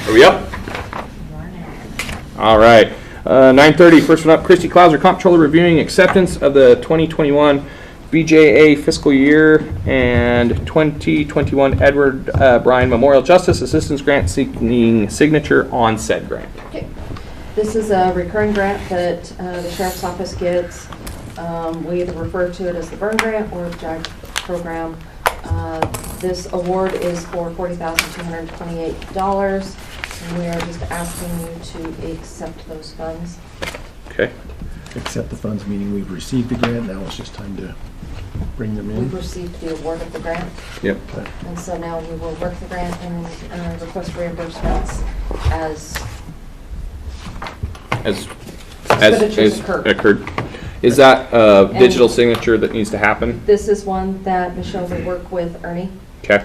Are we up? All right. 9:30, first one up, Christy Clauser, Comptroller, reviewing acceptance of the 2021 BJA fiscal year and 2021 Edward Bryan Memorial Justice Assistance Grant, seeking signature on said grant. Okay. This is a recurring grant that the Sheriff's Office gets. We either refer to it as the Burn Grant or the JAG program. This award is for $40,228, and we are just asking you to accept those funds. Okay. Accept the funds, meaning we've received the grant. Now it's just time to bring them in. We've received the award of the grant. Yep. Okay. And so now we will work the grant and request reimbursements as expenditures occurred. Is that a digital signature that needs to happen? This is one that Michelle will work with Ernie. Okay.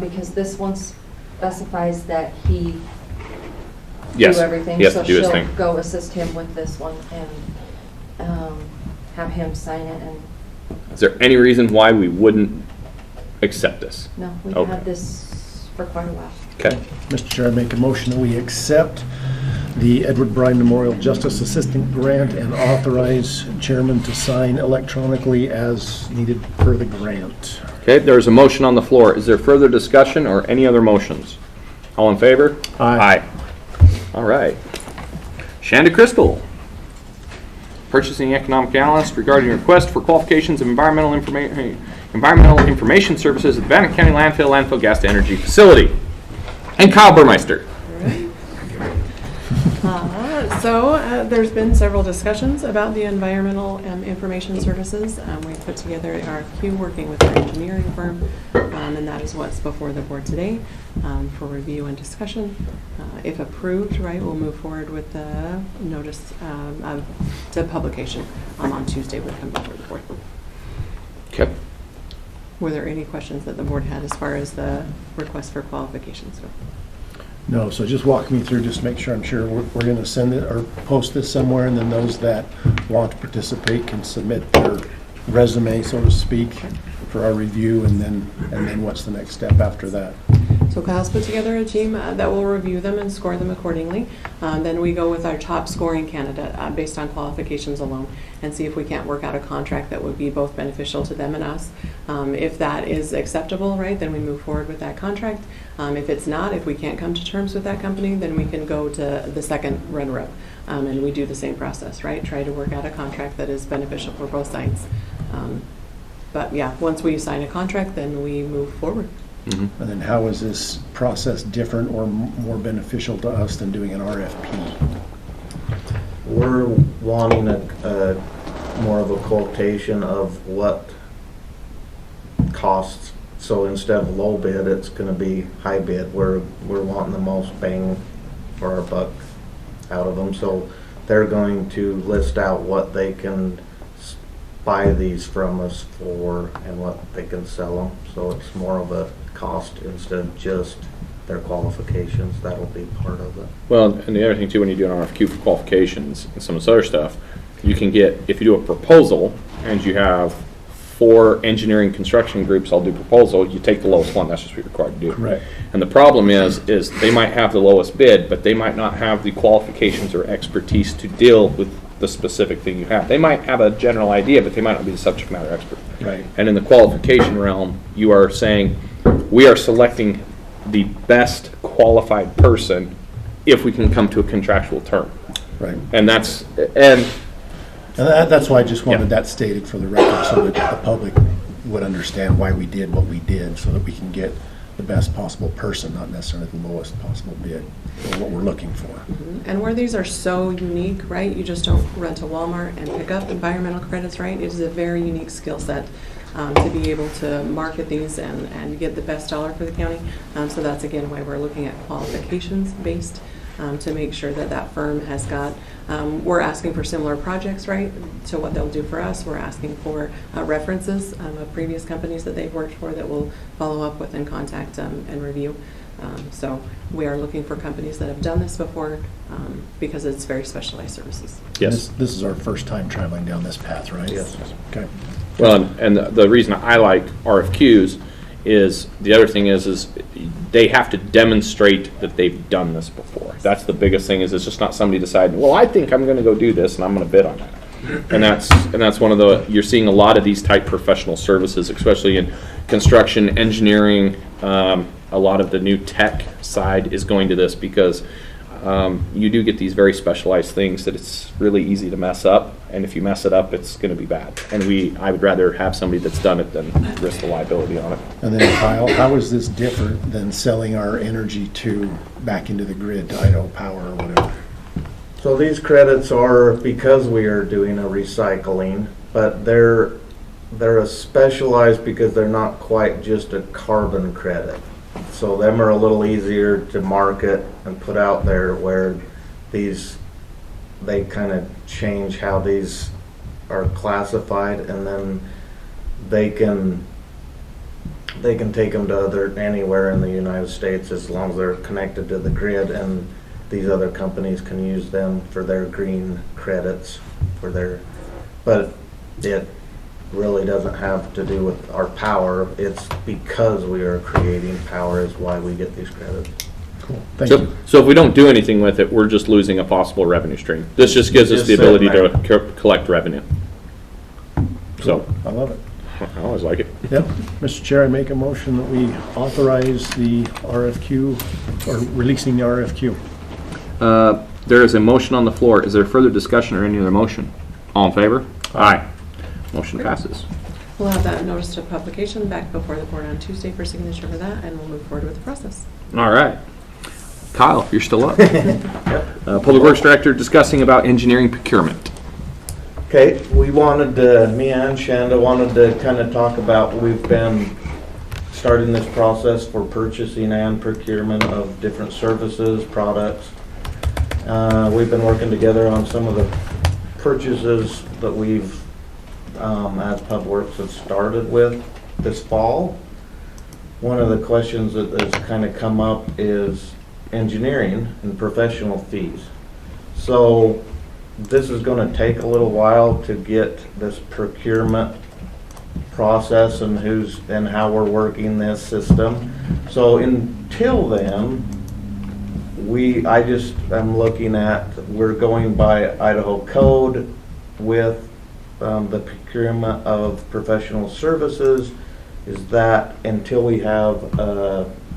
Because this one specifies that he do everything. Yes, so do his she'll thing. go assist him with this one and have him sign it. And is there any reason why we wouldn't accept this? no, we've Okay. had this for quite a while. Okay. Mr. Chair, I make a motion that we accept the Edward Bryan Memorial Justice Assistant Grant and authorize chairman to sign electronically as needed per the grant. Okay, there's a motion on the floor. Is there further discussion or any other motions? All in favor? Aye. All right. Shanda Crystal, Purchasing Economic Analyst, regarding request for qualifications of environmental information services at the Bannock County Landfill Gas to Energy Facility. And Kyle Burmeister. There's been several discussions about the environmental information services. We put together an RFQ working with our engineering firm, and that is what's before the board today for review and discussion. If approved, right, we'll move forward with the notice of the publication on Tuesday. Would come before the board. Okay. Were there any questions that the board had as far as the request for qualifications go? No, so just walk me through, just make sure, I'm sure we're going to send it or post this somewhere, and then those that want to participate can submit their resume, so to speak, for our review, and then what's the next step after that? So Kyle's put together a team that will review them and score them accordingly. Then we go with our top scoring candidate based on qualifications alone and see if we can't work out a contract that would be both beneficial to them and us. If that is acceptable, right, then we move forward with that contract. If it's not, if we can't come to terms with that company, then we can go to the second runner-up. And we do the same process, right? Try to work out a contract that is beneficial for both sides. But yeah, once we sign a contract, then we move forward. Mm-hmm. And then how is this process different or more beneficial to us than doing an RFP? We're wanting a more of a quotation of what costs. So instead of low bid, it's going to be high bid. We're wanting the most bang for our buck out of them. So they're going to list out what they can buy these from us for and what they can sell them. So it's more of a cost instead of just their qualifications. That'll be part of it. Well, and the other thing too, when you do an RFQ for qualifications and some of this other stuff, you can get, if you do a proposal and you have 4 engineering construction groups all do proposal, you take the lowest one. That's just what you're required to do. Right. And the problem is they might have the lowest bid, but they might not have the qualifications or expertise to deal with the specific thing you have. They might have a general idea, but they might not be the subject matter expert. Right. And in the qualification realm, you are saying we are selecting the best qualified person if we can come to a contractual term. Right. And that's that's why I just wanted that stated for the record, so that the public would understand why we did what we did, so that we can get the best possible person, not necessarily the lowest possible bid, or what we're looking for. Mm-hmm. And where these are so unique, right? You just don't run to Walmart and pick up environmental credits, right? It is a very unique skill set to be able to market these and get the best dollar for the county. So that's again why we're looking at qualifications based to make sure that that firm has got, we're asking for similar projects, right? So what they'll do for us, we're asking for references of previous companies that they've worked for that we'll follow up with and contact and review. So we are looking for companies that have done this before because it's very specialized services. yes. This is our first time traveling down this path, right? Yes. Okay. Well, and the reason I like RFQs is the other thing is they have to demonstrate that they've done this before. That's the biggest thing. Is it's just not somebody deciding, well, I think I'm going to go do this and I'm going to bid on that. And that's one of the, you're seeing a lot of these type professional services, especially in construction, engineering. A lot of the new tech side is going to this because you do get these very specialized things that it's really easy to mess up, and if you mess it up, it's going to be bad. And I would rather have somebody that's done it than risk the liability on it. And then Kyle, how is this different than selling our energy back into the grid, to Idaho Power or whatever? So these credits are because we are doing a recycling, but they're a specialized because they're not quite just a carbon credit. So them are a little easier to market and put out there, where they kind of change how these are classified, and then they can take them to anywhere in the United States as long as they're connected to the grid, and these other companies can use them for their green credits but it really doesn't have to do with our power. It's because we are creating power is why we get these credits. Cool, thank you. So if we don't do anything with it, we're just losing a possible revenue stream. This just gives us the ability to collect revenue. So I love it. I always like it. Yep. Mr. Chair, I make a motion that we authorize the RFQ, or releasing the RFQ. There is a motion on the floor. Is there further discussion or any other motion? All in favor? Aye. Motion passes. We'll have that notice of publication back before the board on Tuesday for signature for that, and we'll move forward with the process. All right. Kyle, you're still up. Public Works Director discussing about engineering procurement. Okay, me and Shanda wanted to kind of talk about, we've been starting this process for purchasing and procurement of different services, products. We've been working together on some of the purchases that we've, as Pub Works, have started with this fall. One of the questions that has kind of come up is engineering and professional fees. So this is going to take a little while to get this procurement process and how we're working this system. So until then, I'm looking at, we're going by Idaho code with the procurement of professional services, is that until we have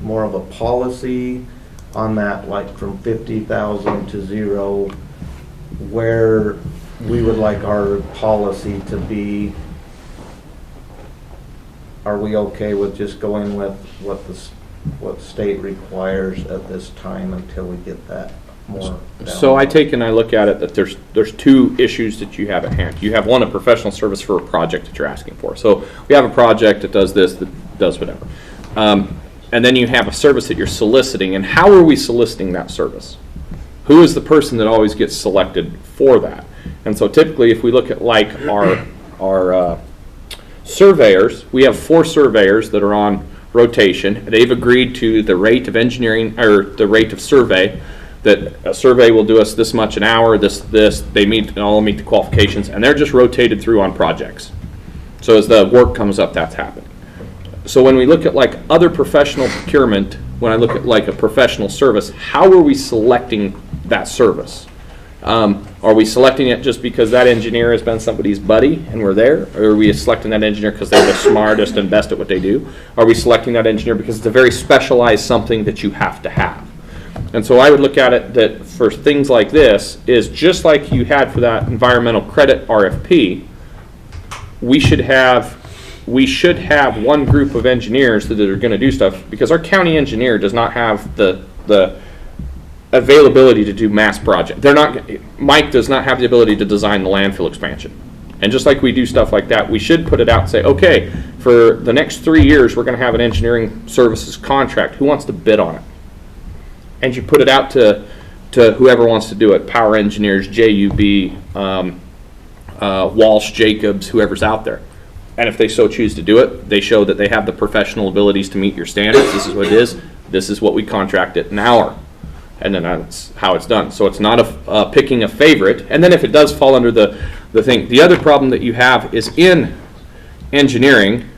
more of a policy on that, like from 50,000 to 0, where we would like our policy to be, are we okay with just going with what state requires at this time until we get that more down? So I take and I look at it that there's two issues that you have at hand. You have one, a professional service for a project that you're asking for. So we have a project that does this, that does whatever. And then you have a service that you're soliciting, and how are we soliciting that service? Who is the person that always gets selected for that? And so typically, if we look at like our surveyors, we have 4 surveyors that are on rotation. They've agreed to the rate of engineering, or the rate of survey, that a survey will do us this much an hour, this, they all meet the qualifications, and they're just rotated through on projects. So as the work comes up, that's happening. So when we look at like other professional procurement, when I look at like a professional service, how are we selecting that service? Are we selecting it just because that engineer has been somebody's buddy and we're there? Or are we selecting that engineer because they're the smartest and best at what they do? Are we selecting that engineer because it's a very specialized something that you have to have? And so I would look at it that for things like this, is just like you had for that environmental credit RFP, we should have one group of engineers that are going to do stuff, because our county engineer does not have the availability to do mass project. Mike does not have the ability to design the landfill expansion. And just like we do stuff like that, we should put it out and say, okay, for the next 3 years, we're going to have an engineering services contract. Who wants to bid on it? And you put it out to whoever wants to do it, power engineers, JUB, Walsh, Jacobs, whoever's out there. And if they so choose to do it, they show that they have the professional abilities to meet your standards. This is what it is. This is what we contract at an hour. And then that's how it's done. So it's not picking a favorite. And then if it does fall under the thing, the other problem that you have is in engineering,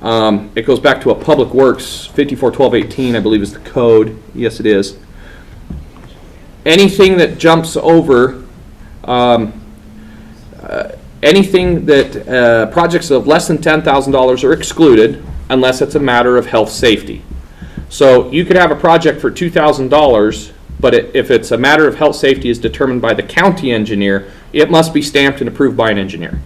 It goes back to a Public Works 541218, I believe is the code. Yes, it is. Anything that jumps over, anything that projects of less than $10,000 are excluded unless it's a matter of health safety. So you could have a project for $2,000, but if it's a matter of health safety is determined by the county engineer, it must be stamped and approved by an engineer.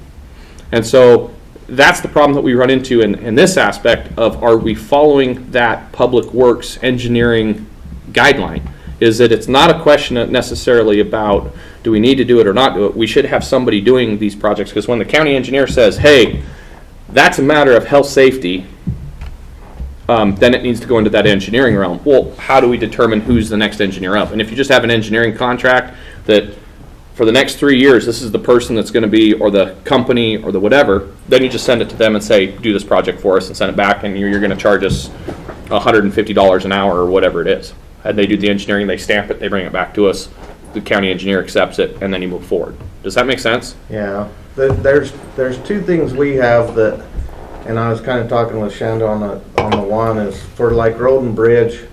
And so that's the problem that we run into in this aspect of, are we following that Public Works engineering guideline? Is that it's not a question necessarily about do we need to do it or not do it. We should have somebody doing these projects, because when the county engineer says, hey, that's a matter of health safety, then it needs to go into that engineering realm. Well, how do we determine who's the next engineer up? And if you just have an engineering contract that for the next 3 years, this is the person that's going to be, or the company, or the whatever, then you just send it to them and say, do this project for us, and send it back, and you're going to charge us $150 an hour or whatever it is. And they do the engineering, they stamp it, they bring it back to us, the county engineer accepts it, and then you move forward. Does that make sense? Yeah, there's two things we have that, and I was kind of talking with Shanda on the one, is for like road and bridge,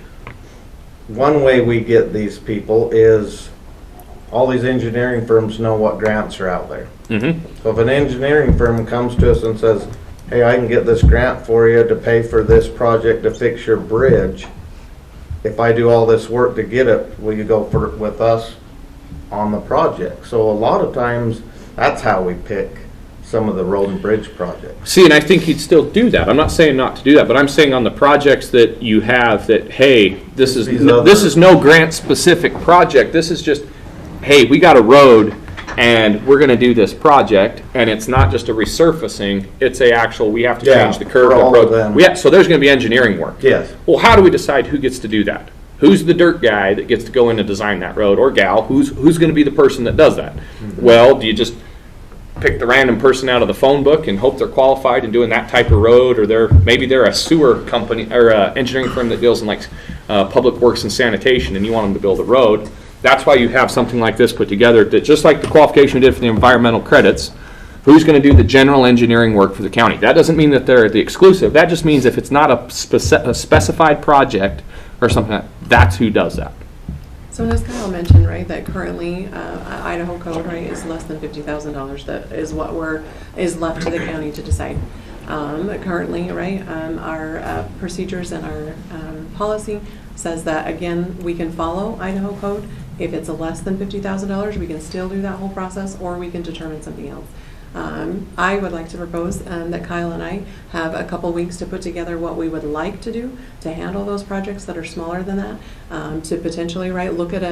one way we get these people is all these engineering firms know what grants are out there. Mm-hmm. So if an engineering firm comes to us and says, hey, I can get this grant for you to pay for this project to fix your bridge, if I do all this work to get it, will you go with us on the project? So a lot of times, that's how we pick some of the road and bridge projects. See, and I think he'd still do that. I'm not saying not to do that, but I'm saying on the projects that you have that, hey, this is no grant specific project. This is just, hey, we got a road and we're going to do this project, and it's not just a resurfacing, it's a actual, we have to change the curve of the road. So there's going to be engineering work. Yes. Well, how do we decide who gets to do that? Who's the dirt guy that gets to go in and design that road, or gal? Who's going to be the person that does that? Mm-hmm. Well, do you just pick the random person out of the phone book and hope they're qualified in doing that type of road, or maybe they're a sewer company or a engineering firm that deals in like public works and sanitation, and you want them to build a road? That's why you have something like this put together, that just like the qualification we did for the environmental credits, who's going to do the general engineering work for the county? That doesn't mean that they're the exclusive. That just means if it's not a specified project or something, that's who does that. So as Kyle mentioned, right, that currently Idaho code, right, is less than $50,000. That is what is left to the county to decide. Currently, right, our procedures and our policy says that, again, we can follow Idaho code. If it's less than $50,000, we can still do that whole process, or we can determine something else. I would like to propose that Kyle and I have a couple weeks to put together what we would like to do to handle those projects that are smaller than that, to potentially, right, look at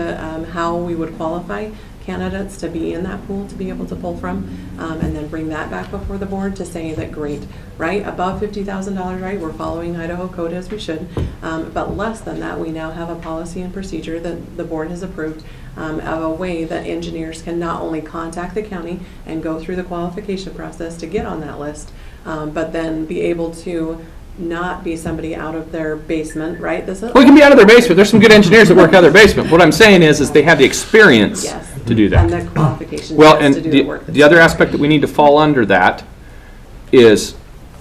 how we would qualify candidates to be in that pool to be able to pull from, and then bring that back before the board to say that, great, right, above $50,000, right, we're following Idaho code as we should, but less than that, we now have a policy and procedure that the board has approved of a way that engineers can not only contact the county and go through the qualification process to get on that list, but then be able to not be somebody out of their basement, right? Well, it can be out of their basement. There's some good engineers that work out of their basement. What I'm saying is they have the experience to do that. And the qualifications and to do the work. The other aspect that we need to fall under that is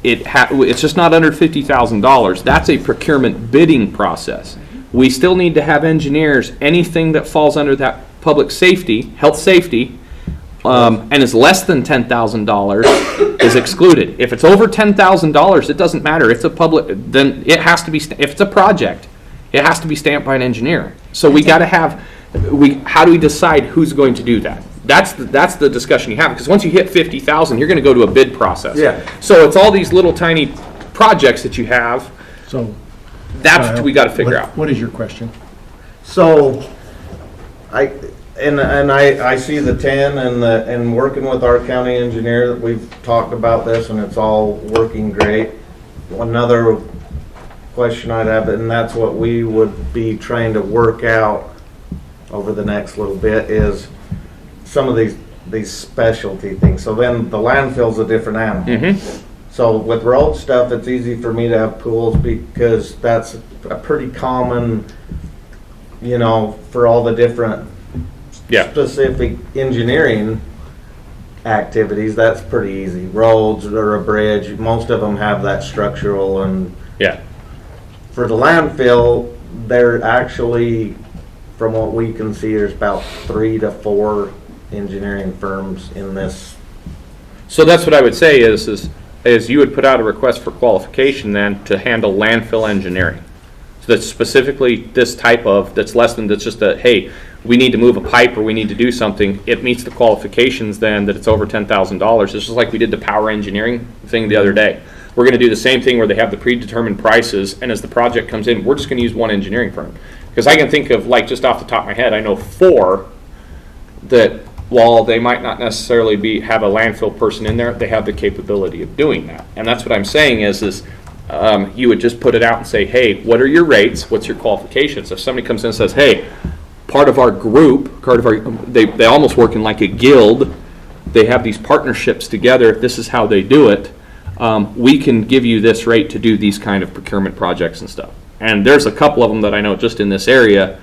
it's just not under $50,000. That's a procurement bidding process. We still need to have engineers, anything that falls under that public safety, health safety, and is less than $10,000 is excluded. If it's over $10,000, it doesn't matter. It's a public, then it has to be, if it's a project, it has to be stamped by an engineer. So we got to have, how do we decide who's going to do that? That's the discussion you have, because once you hit 50,000, you're going to go to a bid process. Yeah. So it's all these little tiny projects that you have. So that's what we got to figure out. What is your question? So, I see the 10 and working with our county engineer, we've talked about this and it's all working great. Another question I'd have, and that's what we would be trying to work out over the next little bit, is some of these specialty things. So then the landfill's a different animal. Mm-hmm. So with road stuff, it's easy for me to have pools because that's a pretty common, for all the different specific engineering. activities, that's pretty easy. Roads or a bridge, most of them have that structural. And Yeah. for the landfill, they're actually, from what we can see, there's about 3 to 4 engineering firms in this. So that's what I would say is you would put out a request for qualification then to handle landfill engineering. So that's specifically this type of, that's less than, that's just a, hey, we need to move a pipe or we need to do something. It meets the qualifications then that it's over $10,000. It's just like we did the power engineering thing the other day. We're going to do the same thing where they have the predetermined prices, and as the project comes in, we're just going to use one engineering firm. Because I can think of, like, just off the top of my head, I know 4 that while they might not necessarily have a landfill person in there, they have the capability of doing that. And that's what I'm saying is you would just put it out and say, hey, what are your rates? What's your qualifications? If somebody comes in and says, hey, part of our group, they almost work in like a guild. They have these partnerships together. This is how they do it. We can give you this rate to do these kind of procurement projects and stuff. And there's a couple of them that I know just in this area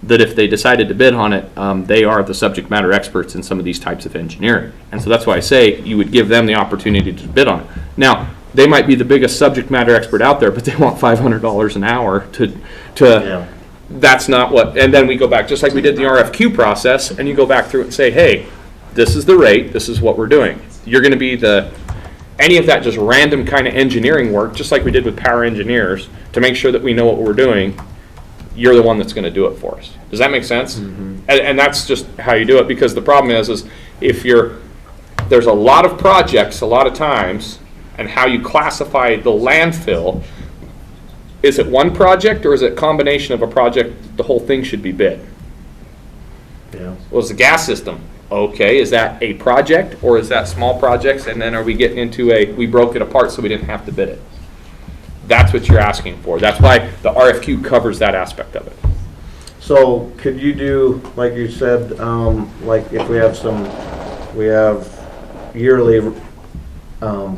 that if they decided to bid on it, they are the subject matter experts in some of these types of engineering. And so that's why I say you would give them the opportunity to bid on it. Now, they might be the biggest subject matter expert out there, but they want $500 an hour to Yeah. That's not what, and then we go back, just like we did the RFQ process, and you go back through it and say, hey, this is the rate, this is what we're doing. You're going to be any of that just random kind of engineering work, just like we did with power engineers, to make sure that we know what we're doing, you're the one that's going to do it for us. Does that make sense? Mm-hmm. And that's just how you do it, because the problem is if there's a lot of projects, a lot of times, and how you classify the landfill. Is it one project or is it a combination of a project? The whole thing should be bid. Yeah. Well, it's the gas system. Okay, is that a project or is that small projects? And then are we getting into we broke it apart so we didn't have to bid it? That's what you're asking for. That's why the RFQ covers that aspect of it. So could you do, like you said, like if we have yearly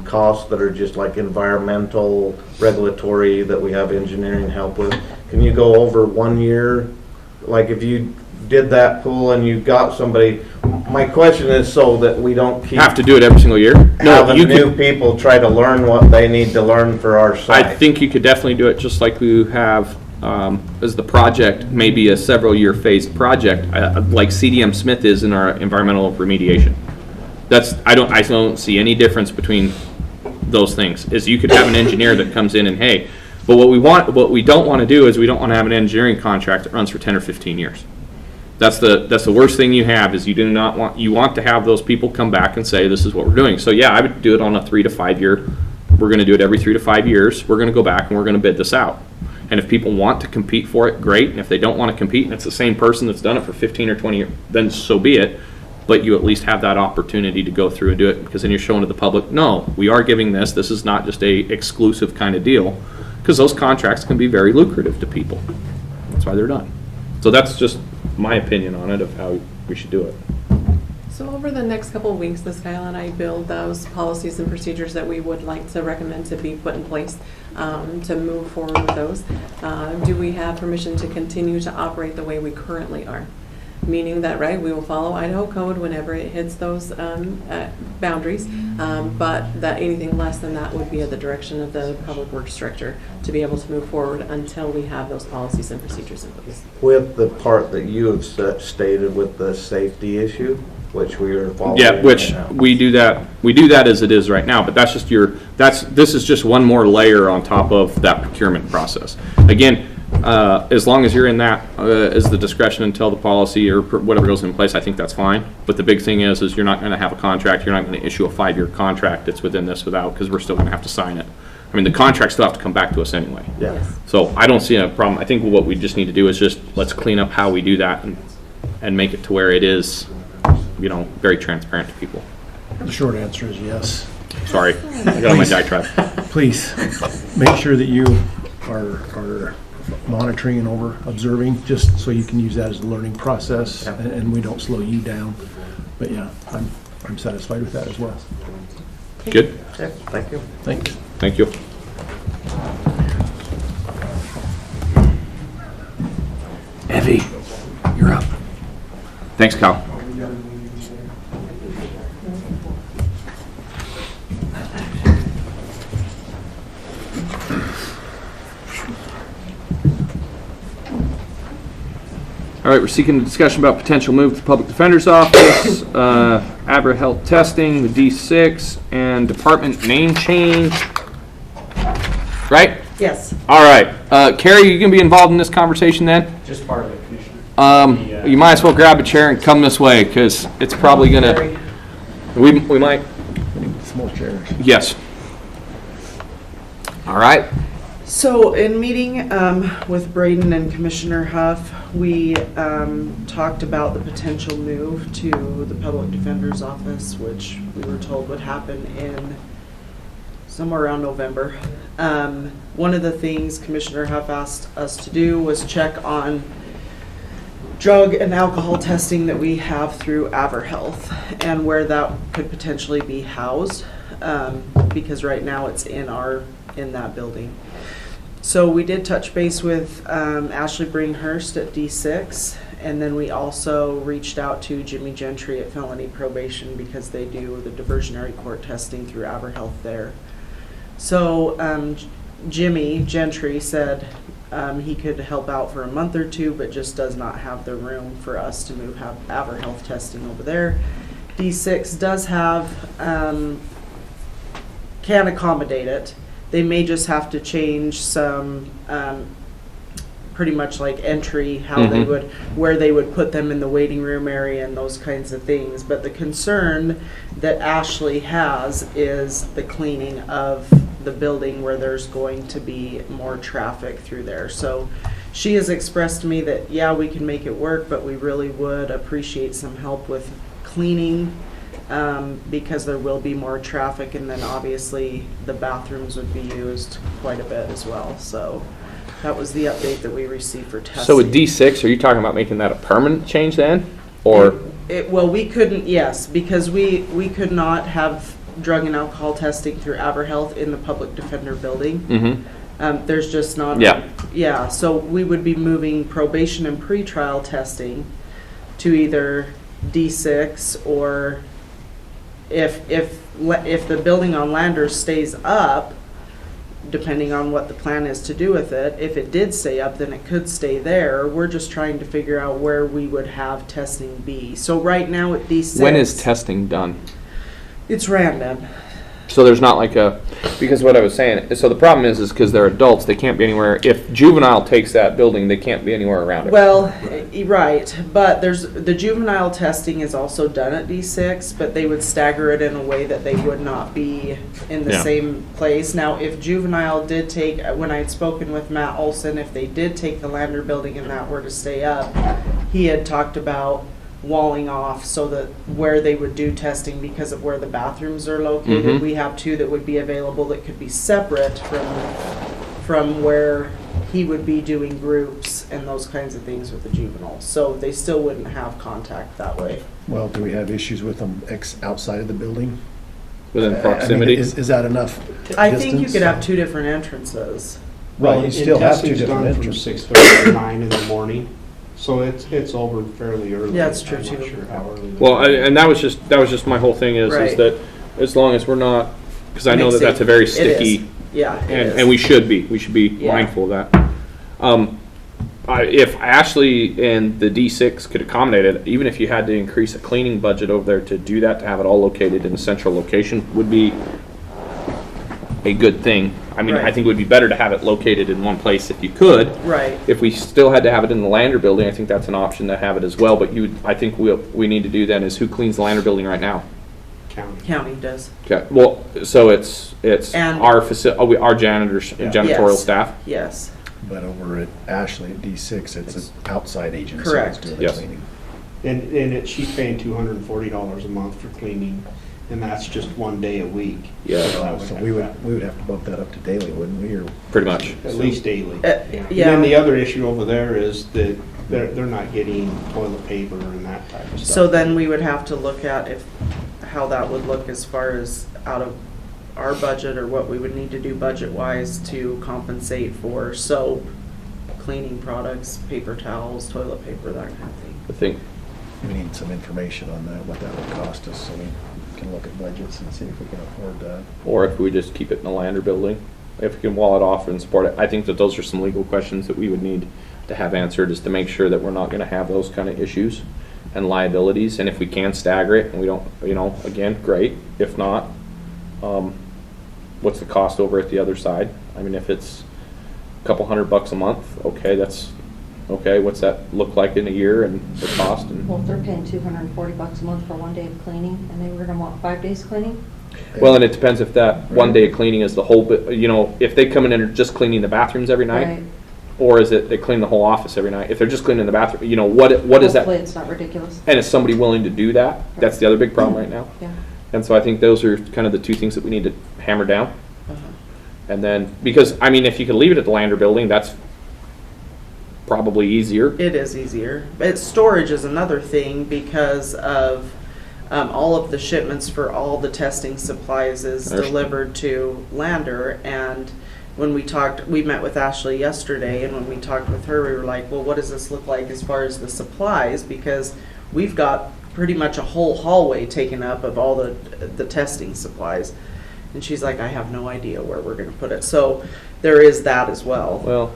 costs that are just like environmental, regulatory, that we have engineering help with. Can you go over 1 year? Like if you did that pool and you got somebody, my question is so that we don't keep have to do it every single year. No, having new people try to learn what they need to learn for our site. I think you could definitely do it just like we have as the project, maybe a several year phased project, like CDM Smith is in our environmental remediation. I don't see any difference between those things. Is you could have an engineer that comes in and hey, but what we don't want to do is we don't want to have an engineering contract that runs for 10 or 15 years. That's the worst thing you have is you want to have those people come back and say this is what we're doing. So yeah, I would do it on a 3 to 5 year. We're going to do it every 3 to 5 years. We're going to go back and we're going to bid this out. And if people want to compete for it, great. And if they don't want to compete and it's the same person that's done it for 15 or 20 years, then so be it. But you at least have that opportunity to go through and do it, because then you're showing to the public, no, we are giving this. This is not just a exclusive kind of deal, because those contracts can be very lucrative to people. That's why they're done. So that's just my opinion on it of how we should do it. So over the next couple of weeks, this Kyle and I build those policies and procedures that we would like to recommend to be put in place to move forward with those. Do we have permission to continue to operate the way we currently are? Meaning that, right, we will follow Idaho code whenever it hits those boundaries, but that anything less than that would be at the direction of the public works director to be able to move forward until we have those policies and procedures in place. With the part that you have stated with the safety issue, which we are following. Yeah, which we do that as it is right now, but that's just this is just one more layer on top of that procurement process. Again, as long as you're in that as the discretion until the policy or whatever goes in place, I think that's fine. But the big thing is you're not going to have a contract. You're not going to issue a 5-year contract that's within this without, because we're still going to have to sign it. I mean, the contracts still have to come back to us anyway. Yeah. Yes. So I don't see a problem. I think what we just need to do is just let's clean up how we do that and make it to where it is, very transparent to people. The short answer is yes. Sorry, I got on my diatribe. Please make sure that you are monitoring and observing, just so you can use that as a learning process, and we don't slow you down. But yeah, I'm satisfied with that as well. Good. Okay, thank you. Thanks. Thank you. Evie, you're up. Thanks, Kyle. All right, we're seeking a discussion about potential move to the Public Defender's Office, Abra Health Testing, the D6, and department name change. Right? Yes. All right. Carrie, you going to be involved in this conversation then? Just part of it, Commissioner. You might as well grab a chair and come this way, because it's probably going to... We might... Small chairs. Yes. All right. So in meeting with Braden and Commissioner Huff, we talked about the potential move to the Public Defender's Office, which we were told would happen in somewhere around November. One of the things Commissioner Huff asked us to do was check on drug and alcohol testing that we have through AverHealth and where that could potentially be housed, because right now it's in that building. So we did touch base with Ashley Bringhurst at D6, and then we also reached out to Jimmy Gentry at Felony Probation because they do the diversionary court testing through AverHealth there. So Jimmy Gentry said he could help out for a month or two, but just does not have the room for us to move AverHealth testing over there. D6 does have, can accommodate it. They may just have to change some, pretty much like entry, how they would, where they would put them in the waiting room area and those kinds of things. But the concern that Ashley has is the cleaning of the building where there's going to be more traffic through there. So she has expressed to me that, yeah, we can make it work, but we really would appreciate some help with cleaning. Because there will be more traffic, and then obviously the bathrooms would be used quite a bit as well. So that was the update that we received for testing. So with D6, are you talking about making that a permanent change then? Or well, we couldn't, yes, because we could not have drug and alcohol testing through AverHealth in the Public Defender building. There's just not. Yeah, so we would be moving probation and pretrial testing to either D6 or if the building on Landers stays up, depending on what the plan is to do with it, if it did stay up, then it could stay there. We're just trying to figure out where we would have testing be. So right now at D6... When is testing done? It's random. So there's not like a... Because what I was saying, so the problem is because they're adults, they can't be anywhere. If juvenile takes that building, they can't be anywhere around it. Well, right, but the juvenile testing is also done at D6, but they would stagger it in a way that they would not be in the same place. Now, if juvenile did take, when I had spoken with Matt Olson, if they did take the Lander building and that were to stay up, he had talked about walling off so that where they would do testing because of where the bathrooms are located. We have two that would be available that could be separate from where he would be doing groups and those kinds of things with the juveniles. So they still wouldn't have contact that way. Well, do we have issues with them outside of the building? Within proximity? I mean, is that enough I think you distance? could have two different entrances. Well, you still have two Testing's different done from entrances. 6:30 to 9 in the morning, so it's over fairly early. Yeah, that's true, I'm not too. sure how early. Well, and that was just my whole thing is Right. that as long as we're not, because I know Makes that that's a it- very it is. sticky, Yeah, it is. and we should be Yeah. mindful of that. If Ashley and the D6 could accommodate it, even if you had to increase a cleaning budget over there to do that, to have it all located in a central location would be a good thing. I mean, Right. I think it would be better to have it located in one place if you could. Right. If we still had to have it in the Lander building, I think that's an option to have it as well. But I think we need to do then is who cleans the Lander building right now? County. County does. Okay. Well, so it's And- our our janitors, Yeah. janitorial Yes. staff. Yes. But over at Ashley at D6, it's an outside agency that's Correct. doing the Yes. cleaning. And she's paying $240 a month for cleaning, and that's just one day a week. Yeah. So we would have to bump that up to daily, wouldn't we? Or Pretty much. At least daily. yeah. And then the other issue over there is that they're not getting toilet paper and that type of stuff. So then we would have to look at how that would look as far as out of our budget or what we would need to do budget-wise to compensate for soap, cleaning products, paper towels, toilet paper, that kind of thing. I think. we need some information on that, what that would cost us, so we can look at budgets and see if we can afford that. Or if we just keep it in the Lander building, if we can wall it off and support it. I think that those are some legal questions that we would need to have answered, is to make sure that we're not gonna have those kind of issues and liabilities, and if we can stagger it, and we don't, again, great. If not, what's the cost over at the other side? I mean, if it's a couple $100 a month, okay, that's, okay, what's that look like in a year and the cost? And Well, if they're paying $240 a month for 1 day of cleaning, and they were gonna want 5 days cleaning, well, and it depends if that 1 day of cleaning is the whole, if they come in and are just cleaning the bathrooms every night, right? or is it they clean the whole office every night? If they're just cleaning the bathroom, what is that? Hopefully it's not ridiculous. And is somebody willing to do that? That's the other big problem right now. Yeah. And so I think those are kind of the two things that we need to hammer down. Uh-huh. And then, because, I mean, if you could leave it at the Lander building, that's probably easier. It is easier. But storage is another thing because of all of the shipments for all the testing supplies is There's- delivered to Lander. And when we met with Ashley yesterday, and when we talked with her, we were like, well, what does this look like as far as the supplies? Because we've got pretty much a whole hallway taken up of all the testing supplies. And she's like, I have no idea where we're going to put it. So there is that as well. Well,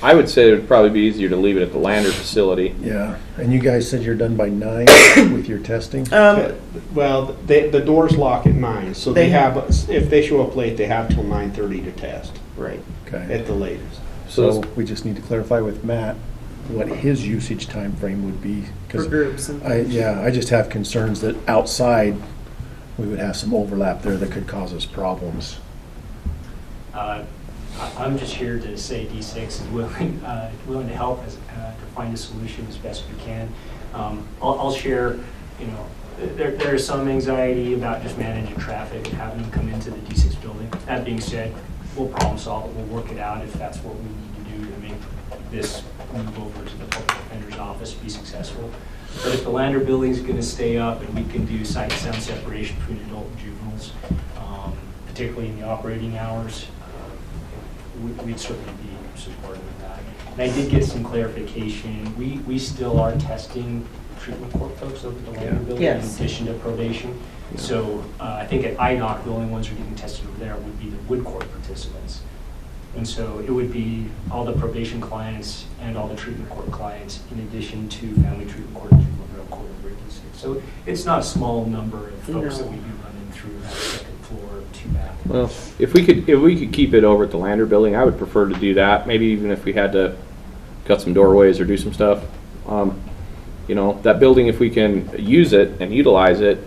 I would say it would probably be easier to leave it at the Lander facility. Yeah, and you guys said you're done by 9 with your testing? Well, the doors lock at 9, so They they have, if they show up late, they have till 9:30 to test Right. Okay. at the latest. So we just need to clarify with Matt what his usage time frame would be. For 'Cause groups. And I just have concerns that outside, we would have some overlap there that could cause us problems. I'm just here to say D6 is willing to help us to find a solution as best we can. I'll share, there is some anxiety about just managing traffic and having them come into the D6 building. That being said, we'll problem solve it, we'll work it out if that's what we need to do to make this move over to the public defender's office be successful. But if the Lander building is going to stay up and we can do sight and sound separation between adult and juveniles, particularly in the operating hours, we'd certainly be supportive of that. And I did get some clarification. We still are testing treatment court folks over at the Lander building Yes. in addition to probation. So I think at INOC, the only ones who are getting tested over there would be the wood court participants. And so it would be all the probation clients and all the treatment court clients in addition to family treatment court and juvenile court over at D6. So it's not a small number of folks that we do run in through that second floor, 2 bathrooms. Well, if we could keep it over at the Lander building, I would prefer to do that. Maybe even if we had to cut some doorways or do some stuff. That building, if we can use it and utilize it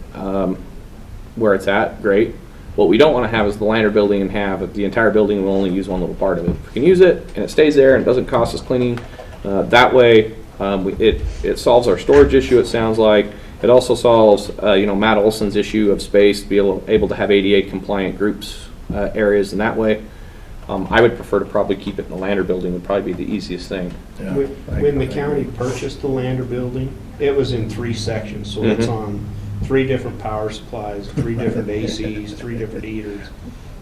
where it's at, great. What we don't want to have is the Lander building and have the entire building will only use one little part of it. If we can use it and it stays there and it doesn't cost us cleaning, that way it solves our storage issue, it sounds like. It also solves, Matt Olson's issue of space, to be able to have ADA compliant groups, areas in that way. I would prefer to probably keep it in the Lander building, would probably be the easiest thing. Yeah, When the county purchased the Lander building, it was in 3 sections, so it's on 3 different power supplies, 3 different ACs, 3 different heaters.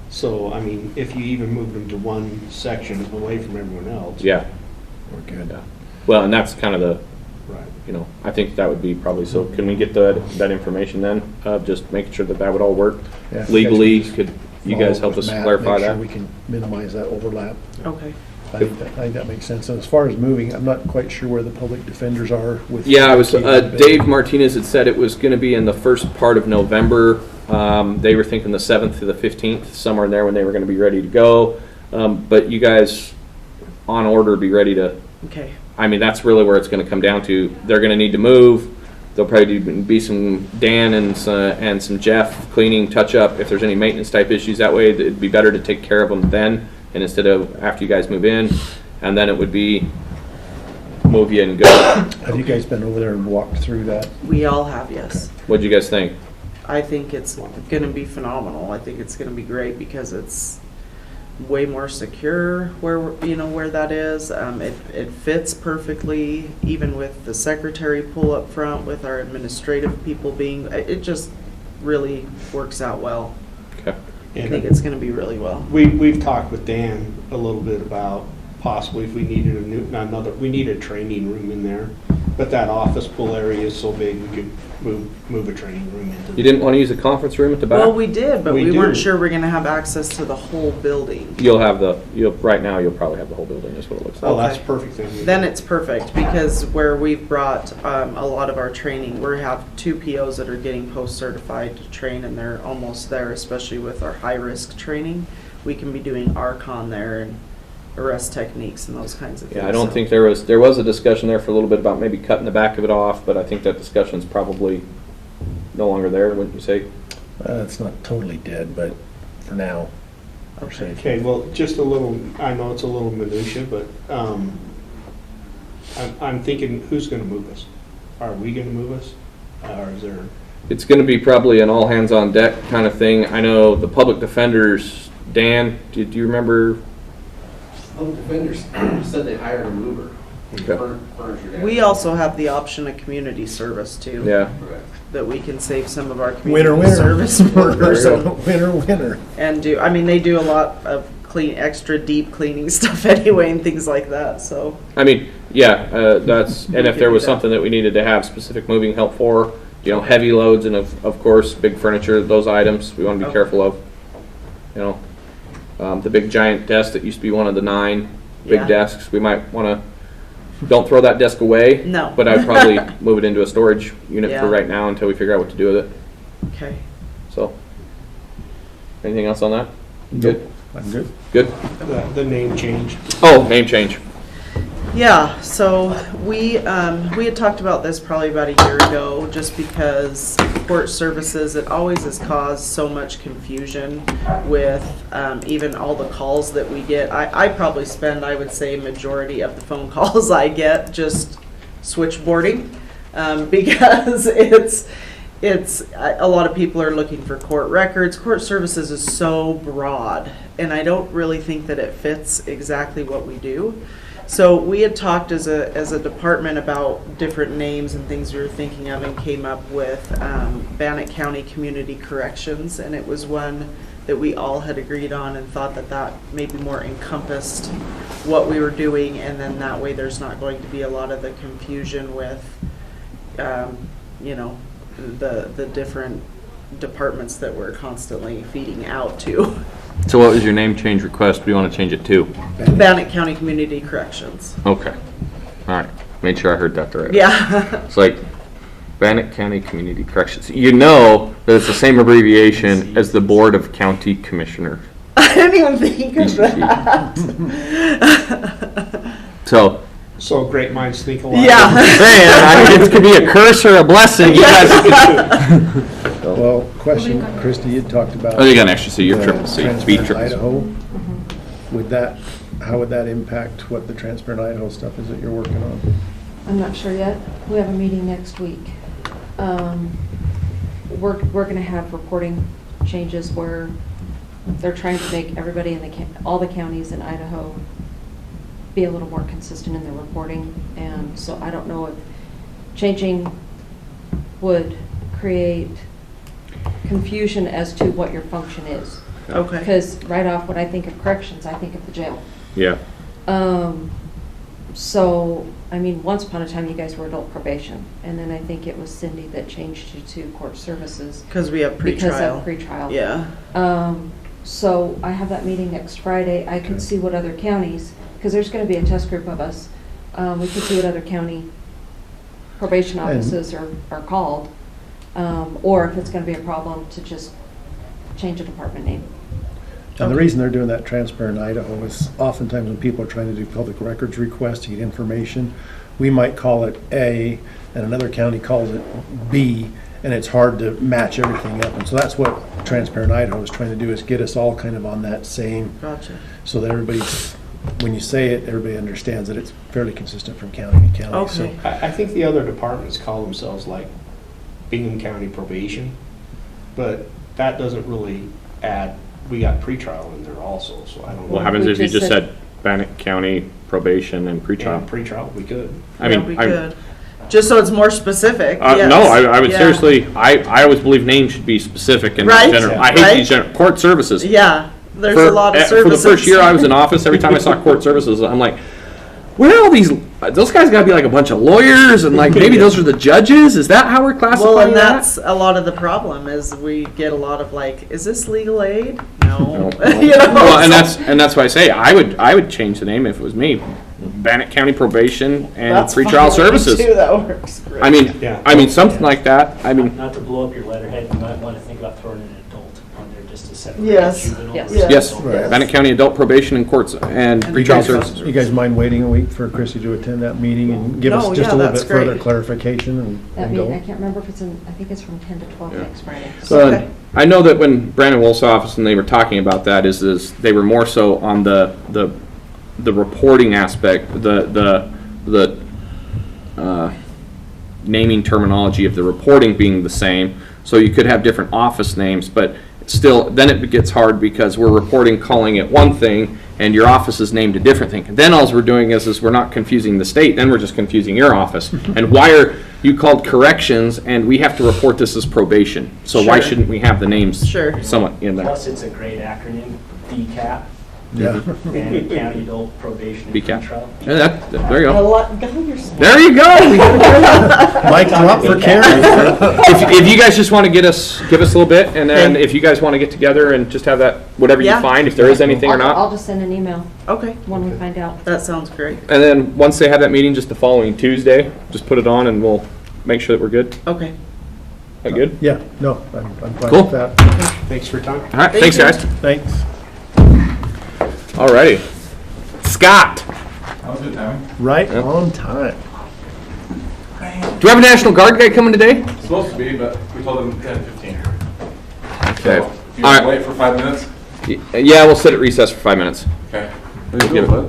So, I mean, if you even moved them to one section away from everyone else. Yeah. We're good. Yeah. Well, and that's kind of the, Right. I think that would be probably, so can we get that information then? Just making sure that would all work Yeah, if legally. guys Could you follow guys up help with us Matt, clarify make sure that? we can minimize that overlap. Okay. I think that makes sense. And as far as moving, I'm not quite sure where the public defenders are with. Yeah, I was, Dave Martinez had said it was going to be in the first part of November. They were thinking the 7th to the 15th, somewhere in there when they were going to be ready to go. But you guys, on order, be ready to, Okay. I mean, that's really where it's going to come down to. They're going to need to move. There'll probably be some Dan and some Jeff cleaning, touch up if there's any maintenance type issues. That way, it'd be better to take care of them then, and instead of after you guys move in, and then it would be move you and go. Have you guys been over there and walked through that? We all have, yes. What'd you guys think? I think it's going to be phenomenal. I think it's going to be great because it's way more secure where that is. It fits perfectly, even with the secretary pool up front, with our administrative people being. It just really works out well. Okay. I think it's going to be really well. We've talked with Dan a little bit about possibly if we needed we need a training room in there. But that office pool area is so big, we could move a training room into. You didn't want to use the conference room at the back? Well, we did, but We we weren't do. sure we're gonna have access to the whole building. Right now, you'll probably have the whole building, is what it looks like. Oh, that's Okay. perfect then. Then it's perfect, because where we've brought a lot of our training, we have 2 POs that are getting post-certified to train, and they're almost there, especially with our high-risk training. We can be doing ARCON there and arrest techniques and those kinds of things. Yeah, I don't so- think there was a discussion there for a little bit about maybe cutting the back of it off, but I think that discussion's probably no longer there, wouldn't you say? It's not totally dead, but for now, we're safe. Okay, well, just a little, I know it's a little minutia, but I'm thinking, who's gonna move us? Are we gonna move us? Or is there, It's gonna be probably an all hands on deck kind of thing. I know the public defenders, Dan, do you remember? Public defenders said they hired a mover. Okay. Furniture down. We also have the option of community service too. Yeah, Correct. That we can save some of our Winner, community winner. service workers Winner, winner. and do, I mean, they do a lot of extra deep cleaning stuff anyway and things like that, so. I mean, yeah, that's, and if We there could was do that. something that we needed to have specific moving help for, heavy loads and of course, big furniture, those items, we want to be Okay. careful of. The big giant desk that used to be one of the 9 big Yeah. desks, we might want to, don't throw that desk away. No. But I'd probably move it into a storage unit for Yeah. right now until we figure out what to do with it, Okay. so. Anything else on that? Good? I'm good. Good? the name change? Oh, name change. Yeah, so we had talked about this probably about a year ago, just because court services, it always has caused so much confusion with even all the calls that we get. I probably spend, I would say, majority of the phone calls I get just switchboarding, because it's a lot of people are looking for court records. Court services is so broad, and I don't really think that it fits exactly what we do. So we had talked as a department about different names and things we were thinking of, and came up with Bannock County Community Corrections, and it was one that we all had agreed on and thought that maybe more encompassed what we were doing, and then that way there's not going to be a lot of the confusion with the different departments that we're constantly feeding out to. So what was your name change request? What do you want to change it to? Bannock County Community Corrections. Okay. All right. Made sure I heard that right. Yeah. It's like Bannock County Community Corrections. You know that it's the same abbreviation as the Board of County Commissioners. I didn't even think of that. So, Great minds think alike. Yeah. man, it could be a curse or a blessing. You guys Well, question, Christie, you talked about. Oh, you got an extra C. You're the triple C. Be Transparent triple C. Idaho. How would that impact what the Transparent Idaho stuff is that you're working on? I'm not sure yet. We have a meeting next week. We're going to have reporting changes where they're trying to make everybody in all the counties in Idaho be a little more consistent in their reporting. And so I don't know if changing would create confusion as to what your function is. Okay. Because right off, when I think of corrections, I think of the jail. Yeah. So, I mean, once upon a time, you guys were adult probation, and then I think it was Cindy that changed you to court services. Because we have Because of pretrial. pretrial. Yeah. So I have that meeting next Friday. I can see what other counties, because there's going to be a test group of us. We can see what other county probation offices are called, or if it's going to be a problem to just change a department name. And the reason they're doing that Transparent Idaho is oftentimes when people are trying to do public records requests to get information, we might call it A, and another county calls it B, and it's hard to match everything up. And so that's what Transparent Idaho is trying to do, is get us all kind of on that same, Gotcha. so that everybody's, when you say it, everybody understands that it's fairly consistent from county to county. So Okay. I think the other departments call themselves like Bingham County Probation, but that doesn't really add, we got pretrial in there also, so I don't know. What happens We if you just just said- said Bannock County Probation and Yeah, pretrial? pretrial, we could. I Yeah, mean, we could. Just so it's more specific. Yes. no, I would Yeah. seriously, I always believe names should be specific and not Right, general. I hate right. these general, court services. Yeah, there's For- a lot of For services. the first year I was in office, every time I saw court services, I'm like, where are all these, those guys gotta be like a bunch of lawyers and like maybe those are the judges? Is that how we're classifying Well, and that? that's a lot of the problem is we get a lot of like, is this legal aid? No. No. You know, Well, and so- that's why I say I would change the name if it was me. Bannock County Probation and That's Pretrial fine with me Services. too, that works great. I mean something like that. I mean, Not to blow up your letterhead, you might want to think about throwing an adult on there just to separate. Yes. juvenile Yes. versus yes, adult. Right. Bannock County Adult Probation and Courts and Pretrial Services. You guys mind waiting a week for Chrissy to attend that meeting and give us No, just yeah, a little that's bit further great. clarification That and meeting, I go? can't remember if it's in, I think it's from 10 to 12 Yeah. next Friday. So Okay. I know that when Brandon Wolf's office and they were talking about that is they were more so on the reporting aspect, the naming terminology of the reporting being the same. So you could have different office names, but still, then it gets hard because we're reporting, calling it one thing, and your office is named a different thing. And then all we're doing is we're not confusing the state, then we're just confusing your office. And why are you called corrections and we have to report this as probation? So why Sure. shouldn't we have the names Sure. somewhat in there? Plus, it's a great acronym, DCAP, Yeah. Bannock County Adult Probation and BCAP. Pretrial. Yeah, there you A go. lot, God, you're smart. There you go. Mic drop for Karen. If you guys just want to give us a little bit, and then Okay. if you guys want to get together and just have that, whatever you Yeah. find, if there is anything or I'll not. just send an email Okay, when we find out. that sounds great. And then once they have that meeting, just the following Tuesday, just put it on and we'll make sure that we're good. Okay. That good? Yeah, no, I'm fine Cool. with that. Thanks for your time. All right, Thank thanks you. guys. Thanks. All righty. Scott, Right on time. do we have a National Guard guy coming today? Supposed to be, but we told them 10:15. Okay. So, if you All want right. to wait for 5 minutes? Yeah, we'll sit at recess for 5 minutes. Okay. Give it-